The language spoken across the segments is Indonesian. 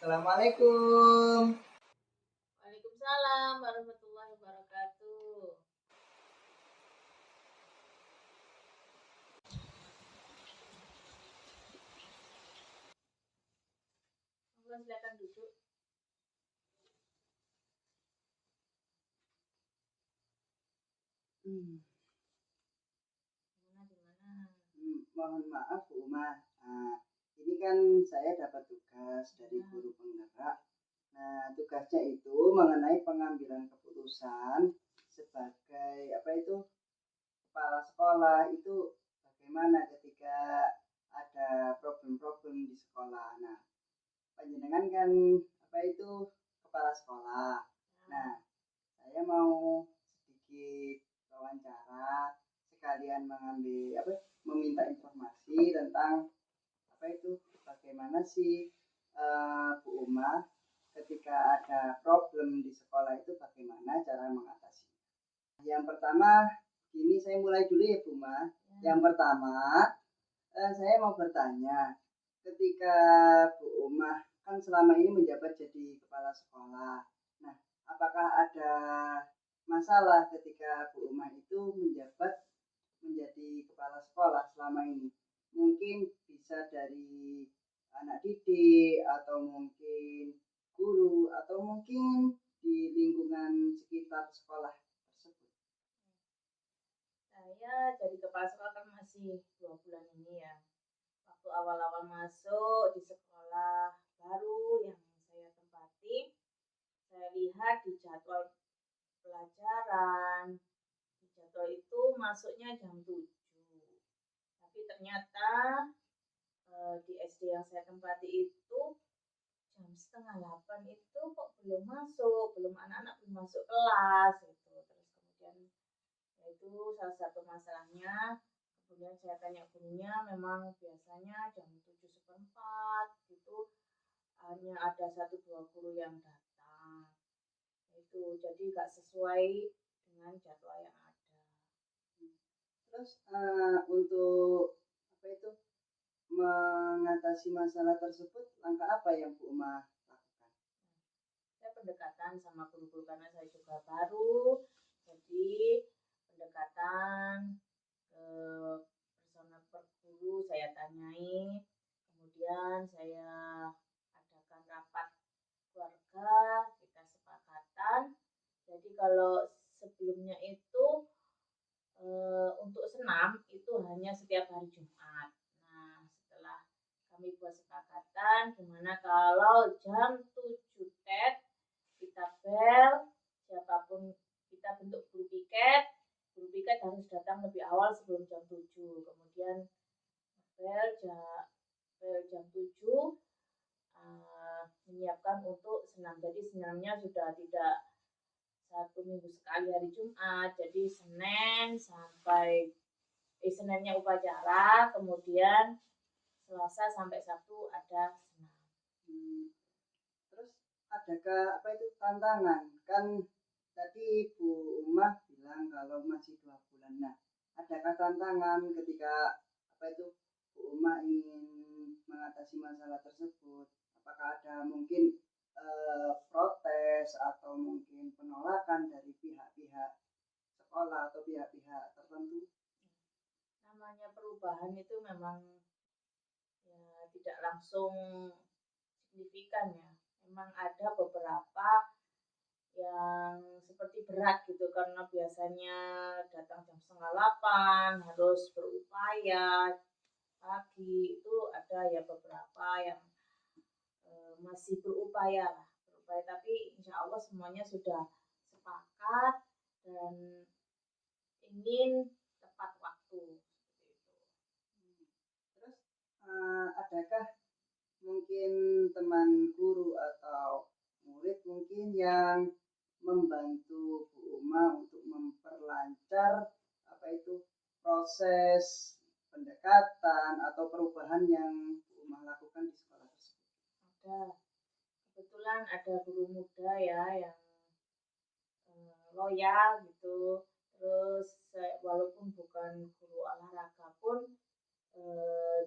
Assalamualaikum. Waalaikumsalam warahmatullahi wabarakatuh. Silakan duduk. Mohon maaf Bu Uma. Ini kan saya dapat tugas dari guru penggerak. Nah, tugasnya itu mengenai pengambilan keputusan sebagai kepala sekolah itu bagaimana ketika ada problem-problem di sekolah. Nah, panjenengan kan kepala sekolah. Nah, saya mau sedikit wawancara sekalian meminta informasi tentang bagaimana sih Bu Uma ketika ada problem di sekolah itu bagaimana cara mengatasi. Yang pertama, ini saya mulai dulu ya Bu Uma. Yang pertama, saya mau bertanya, ketika Bu Uma kan selama ini menjabat jadi kepala sekolah. Nah, apakah ada masalah ketika Bu Uma itu menjabat menjadi kepala sekolah selama ini? Mungkin bisa dari anak didik atau mungkin guru atau mungkin di lingkungan sekitar sekolah tersebut. Saya jadi kepala sekolah kan masih 2 bulan ini ya. Waktu awal-awal masuk di sekolah baru yang saya tempati, saya lihat di jadwal pelajaran, di jadwal itu masuknya jam 7. Tapi ternyata di SD yang saya tempati itu jam setengah 8 itu kok belum masuk, anak-anak belum masuk kelas gitu. Terus kemudian itu salah satu masalahnya. Kemudian saya tanya gurunya, memang biasanya jam 7:15 gitu hanya ada 1-2 guru yang datang. Itu jadi nggak sesuai dengan jadwal yang ada. Terus untuk mengatasi masalah tersebut, langkah apa yang Bu Uma lakukan? Saya pendekatan sama guru-guru karena saya juga baru, jadi pendekatan ke personal per guru saya tanyai, kemudian saya adakan rapat keluarga, kita sepakatan. Jadi kalau sebelumnya itu untuk senam itu hanya setiap hari Jumat. Nah, setelah kami buat sepakatan, gimana kalau jam 7 tet kita bel, siapapun kita bentuk guru piket harus datang lebih awal sebelum jam 7. Kemudian bel jam 7 menyiapkan untuk senam. Jadi senamnya sudah tidak 1 minggu sekali hari Jumat. Jadi Seninnya upacara, kemudian Selasa sampai Sabtu ada senam. Terus adakah tantangan? Kan tadi Bu Uma bilang kalau masih 2 bulan. Nah, adakah tantangan ketika Bu Uma ingin mengatasi masalah tersebut? Apakah ada mungkin protes atau mungkin penolakan dari pihak-pihak sekolah atau pihak-pihak tertentu? Namanya perubahan itu memang ya tidak langsung signifikan ya. Memang ada beberapa yang seperti berat gitu karena biasanya datang jam 7:30 harus berupaya pagi, itu ada ya beberapa yang masih berupaya tapi insya Allah semuanya sudah sepakat dan ingin tepat waktu. Terus adakah mungkin teman guru atau murid mungkin yang membantu Bu Uma untuk memperlancar proses pendekatan atau perubahan yang Bu Uma lakukan di sekolah tersebut? Ada, kebetulan ada guru muda ya yang loyal gitu. Terus walaupun bukan guru olahraga pun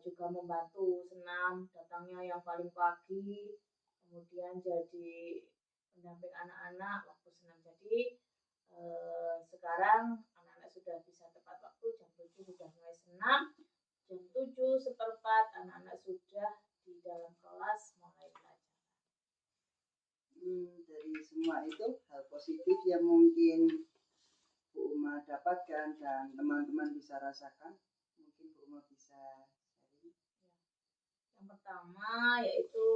juga membantu senam, datangnya yang paling pagi, kemudian jadi pendamping anak-anak waktu senam. Jadi sekarang anak-anak sudah bisa tepat waktu, jam 7 sudah mulai senam, jam 7:15 anak-anak sudah di dalam kelas mulai belajar. Dari semua itu hal positif yang mungkin Bu Uma dapatkan dan teman-teman bisa rasakan, mungkin Bu Uma bisa sharing. Yang pertama yaitu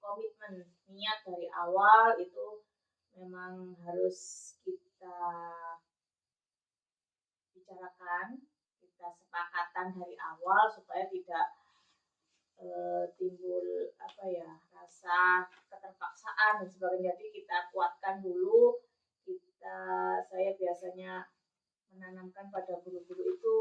komitmen, niat dari awal itu memang harus kita bicarakan, kita sepakatan dari awal supaya tidak timbul rasa keterpaksaan dan sebagainya. Jadi kita kuatkan dulu. Saya biasanya menanamkan pada guru-guru itu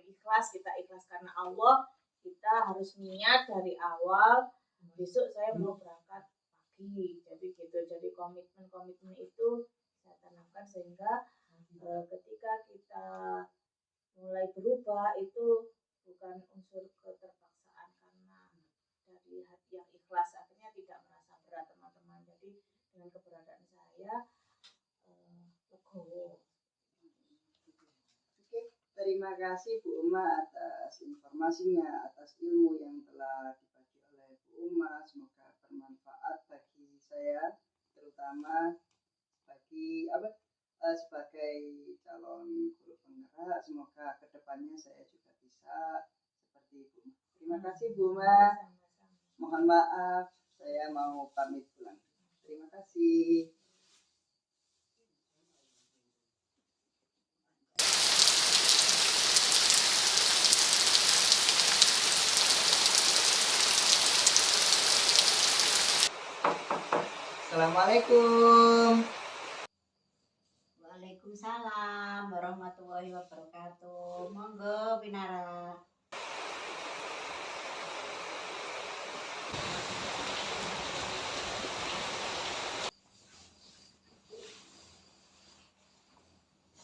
ikhlas, kita ikhlas karena Allah. Kita harus niat dari awal, besok saya mau berangkat pagi, jadi gitu. Jadi komitmen itu saya tanamkan sehingga ketika kita mulai berubah itu bukan unsur keterpaksaan, karena dari hati yang ikhlas, akhirnya tidak merasa berat teman-teman. Jadi dengan keberadaan saya legowo. Oke, terima kasih Bu Uma atas informasinya, atas ilmu yang telah dibagi oleh Bu Uma. Semoga bermanfaat bagi saya, terutama sebagai calon guru penggerak. Semoga kedepannya saya juga bisa seperti Bu Uma. Terima kasih Bu Uma. Mohon maaf, saya mau pamit pulang. Terima kasih. Assalamualaikum. Waalaikumsalam warahmatullahi wabarakatuh. Monggo Pinara.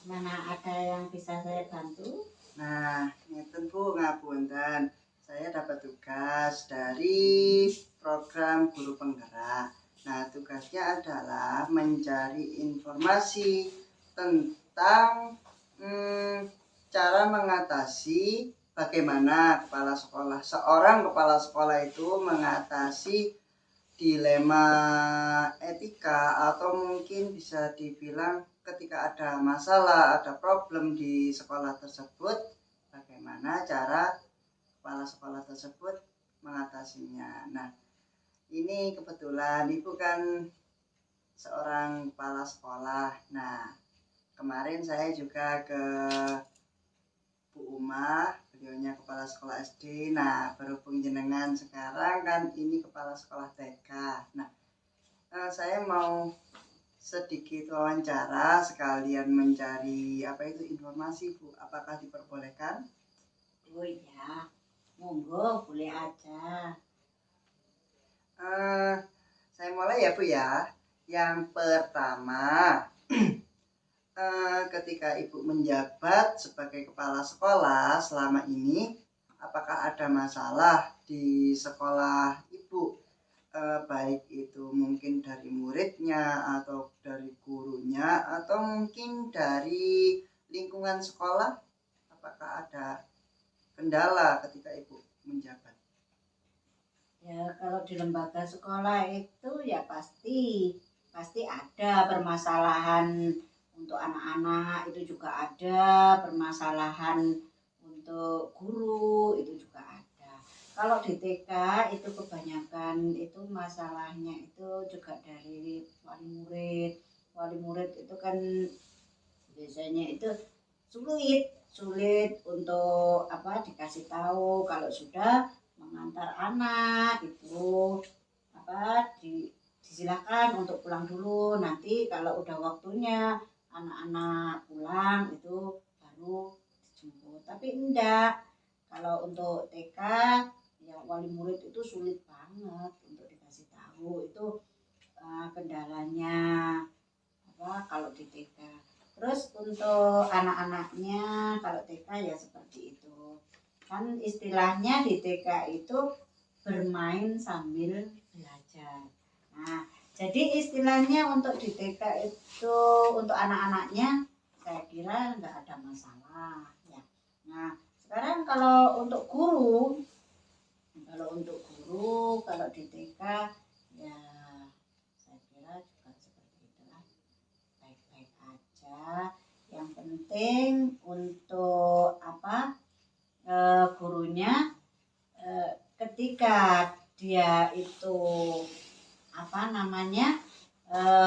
Mana ada yang bisa saya bantu? Nah, ngeten Bu, ngapunten. Saya dapat tugas dari program guru penggerak. Nah, tugasnya adalah mencari informasi tentang cara mengatasi bagaimana seorang kepala sekolah itu mengatasi dilema etika, atau mungkin bisa dibilang ketika ada masalah, ada problem di sekolah tersebut, bagaimana cara kepala sekolah tersebut mengatasinya. Nah, ini kebetulan Ibu kan seorang kepala sekolah. Nah, kemarin saya juga ke Bu Uma, beliaunya kepala sekolah SD. Nah, berhubung jenengan sekarang kan ini kepala sekolah TK. Nah, saya mau sedikit wawancara sekalian mencari informasi Bu. Apakah diperbolehkan? Oh iya, monggo boleh aja. Saya mulai ya Bu ya. Yang pertama, ketika Ibu menjabat sebagai kepala sekolah selama ini, apakah ada masalah di sekolah Ibu? Baik itu mungkin dari muridnya, atau dari gurunya, atau mungkin dari lingkungan sekolah. Apakah ada kendala ketika Ibu menjabat? Ya, kalau di lembaga sekolah itu ya pasti ada permasalahan. Untuk anak-anak itu juga ada permasalahan, untuk guru itu juga ada. Kalau di TK itu kebanyakan itu masalahnya itu juga dari wali murid. Wali murid itu kan biasanya itu sulit untuk dikasih tahu kalau sudah mengantar anak itu disilakan untuk pulang dulu, nanti kalau udah waktunya anak-anak pulang itu baru dijemput. Tapi enggak, kalau untuk TK ya wali murid itu sulit banget untuk dikasih tahu itu kendalanya kalau di TK. Terus untuk anak-anaknya kalau TK ya seperti itu. Kan istilahnya di TK itu bermain sambil belajar. belajar. Nah, jadi istilahnya untuk di TK itu untuk anak-anaknya saya kira nggak ada masalah ya. Nah, sekarang kalau untuk guru kalau di TK ya saya kira juga seperti itulah, baik-baik aja. Yang penting untuk gurunya ketika dia itu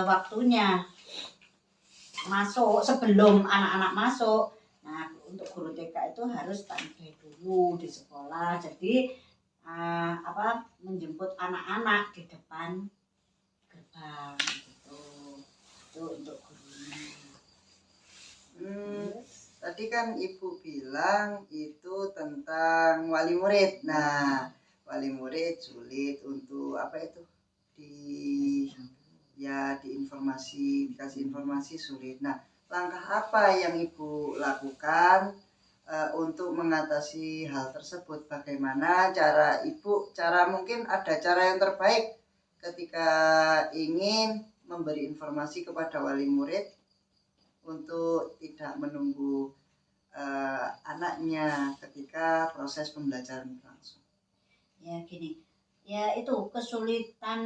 waktunya masuk sebelum anak-anak masuk. Nah, untuk guru TK itu harus standby dulu di sekolah. Jadi menjemput anak-anak di depan gerbang gitu. Itu untuk gurunya. Tadi kan Ibu bilang itu tentang wali murid. Nah, wali murid sulit untuk dikasih informasi sulit. Nah, langkah apa yang Ibu lakukan untuk mengatasi hal tersebut? Bagaimana mungkin ada cara yang terbaik ketika ingin memberi informasi kepada wali murid untuk tidak menunggu anaknya ketika proses pembelajaran berlangsung. Ya gini, ya itu kesulitan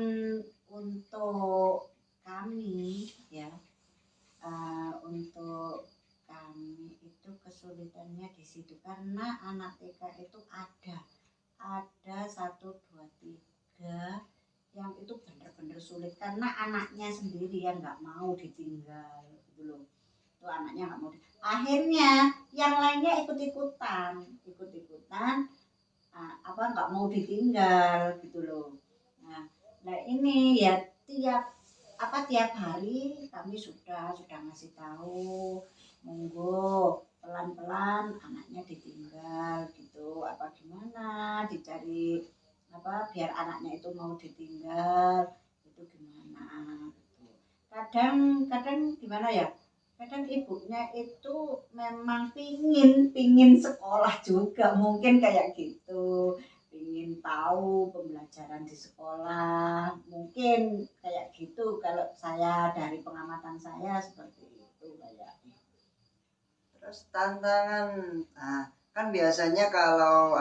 untuk kami ya, untuk kami itu kesulitannya di situ karena anak TK itu ada 1, 2, 3 yang itu benar-benar sulit karena anaknya sendiri yang nggak mau ditinggal gitu loh. Itu anaknya nggak mau. Akhirnya yang lainnya ikut-ikutan nggak mau ditinggal gitu loh. Nah ini ya tiap hari kami sudah ngasih tahu, monggo pelan-pelan anaknya ditinggal gitu, apa gimana dicari biar anaknya itu mau ditinggal itu gimana gitu. Kadang gimana ya, kadang ibunya itu memang pingin sekolah juga mungkin kayak gitu, pingin tahu pembelajaran di sekolah mungkin kayak gitu. Kalau saya dari pengamatan saya seperti itu kayaknya. Terus tantangan, kan biasanya kalau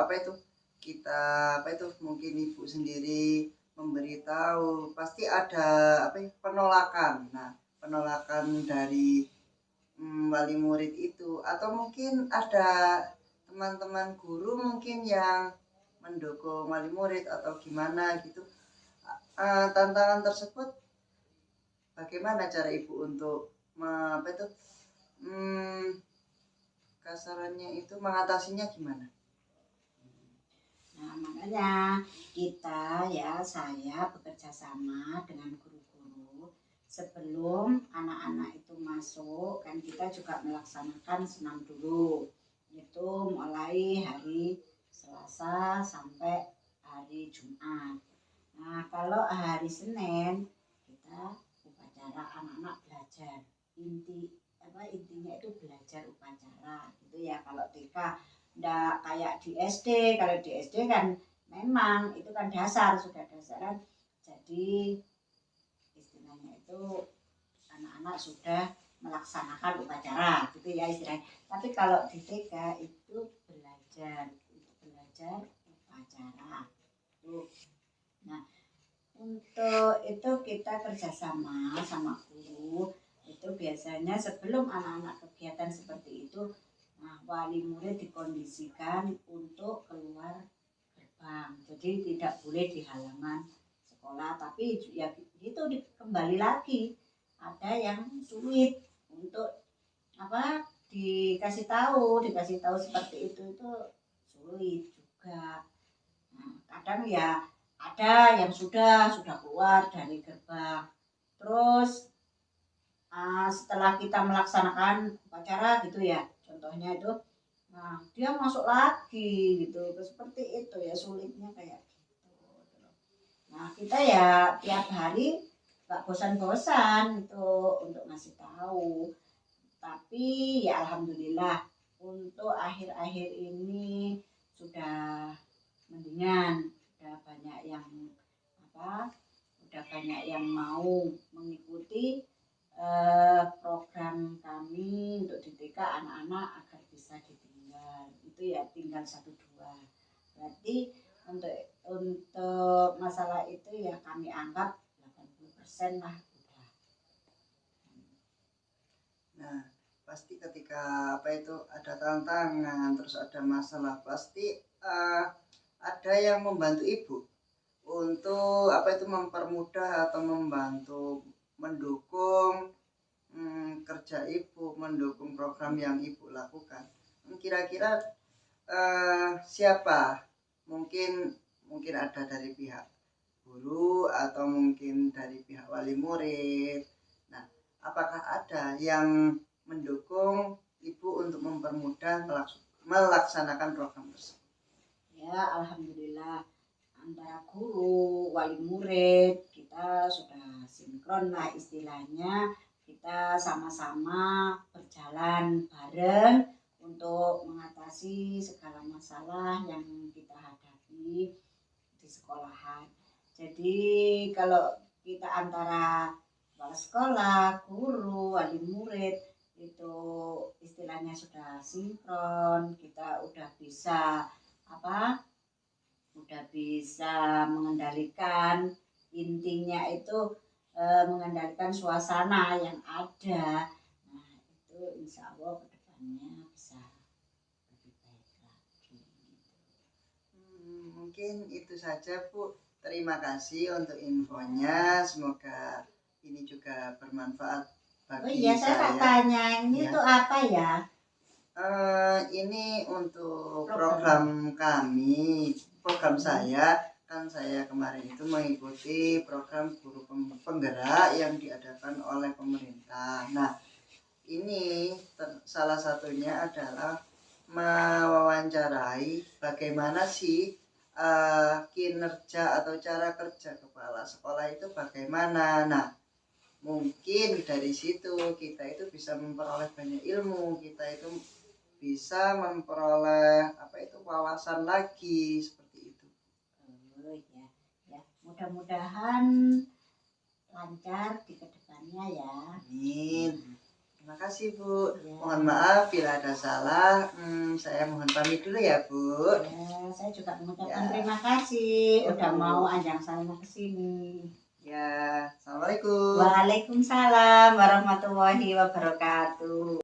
kita mungkin Ibu sendiri memberitahu pasti ada penolakan. Nah, penolakan dari wali murid itu, atau mungkin ada teman-teman guru mungkin yang mendukung wali murid atau gimana gitu. Tantangan tersebut bagaimana cara Ibu untuk kasarannya itu mengatasinya gimana? Nah makanya saya bekerja sama dengan guru-guru sebelum anak-anak itu masuk, kan kita juga melaksanakan senam dulu, itu mulai hari Selasa sampai hari Jumat. Nah kalau hari Senin kita upacara anak-anak belajar, intinya itu belajar upacara gitu ya. Kalau TK ndak kayak di SD. Kalau di SD kan memang itu kan sudah dasaran, jadi istilahnya itu anak-anak sudah melaksanakan upacara gitu ya istilahnya. Tapi kalau di TK itu belajar upacara tuh. Nah untuk itu kita kerjasama sama guru itu biasanya sebelum anak-anak kegiatan seperti itu, wali murid dikondisikan untuk keluar gerbang, jadi tidak boleh di halaman sekolah. Tapi ya itu kembali lagi ada yang sulit untuk dikasih tahu seperti itu sulit juga. Kadang ya ada yang sudah keluar dari gerbang, terus setelah kita melaksanakan upacara gitu ya, contohnya itu dia masuk lagi gitu, seperti itu ya, sulitnya kayak gitu. Nah kita ya tiap hari gak bosan-bosan itu untuk ngasih tahu. Tapi ya alhamdulillah untuk akhir-akhir ini sudah mendingan, sudah banyak yang mau mengikuti program kami untuk di TK anak-anak agar bisa ditinggal. Itu ya tinggal 1-2. Berarti untuk masalah itu ya kami anggap 80% lah udah. Nah, pasti ketika ada tantangan, terus ada masalah, pasti ada yang membantu ibu untuk mempermudah atau membantu mendukung kerja ibu, mendukung program yang ibu lakukan. Kira-kira siapa? Mungkin ada dari pihak guru atau mungkin dari pihak wali murid. Nah, apakah ada yang mendukung ibu untuk mempermudah melaksanakan program tersebut? Ya, alhamdulillah antara guru, wali murid kita sudah sinkron lah istilahnya, kita sama-sama berjalan bareng untuk mengatasi segala masalah yang kita hadapi di sekolahan. Jadi kalau kita antara kepala sekolah, guru, wali murid itu istilahnya sudah sinkron, kita udah bisa mengendalikan, intinya itu mengendalikan suasana yang ada. Nah itu insya Allah kedepannya bisa lebih baik lagi. Mungkin itu saja Bu, terima kasih untuk infonya, semoga ini juga bermanfaat bagi iya, saya tanya ini ya. tuh apa ya? Ini untuk program kami, program saya kan, saya kemarin itu mengikuti program guru penggerak yang diadakan oleh pemerintah. Nah, ini salah satunya adalah mewawancarai bagaimana sih kinerja atau cara kerja kepala sekolah itu bagaimana. Nah, mungkin dari situ kita itu bisa memperoleh banyak ilmu, kita itu bisa memperoleh wawasan lagi seperti itu. Oh ya, mudah-mudahan lancar di kedepannya ya. Amin. Terima kasih Bu. Ya. Mohon maaf bila ada salah. Saya mohon pamit dulu ya Bu. Ya, saya juga mengucapkan terima kasih udah mau ajang saya ke sini. Ya, assalamualaikum. Waalaikumsalam warahmatullahi wabarakatuh.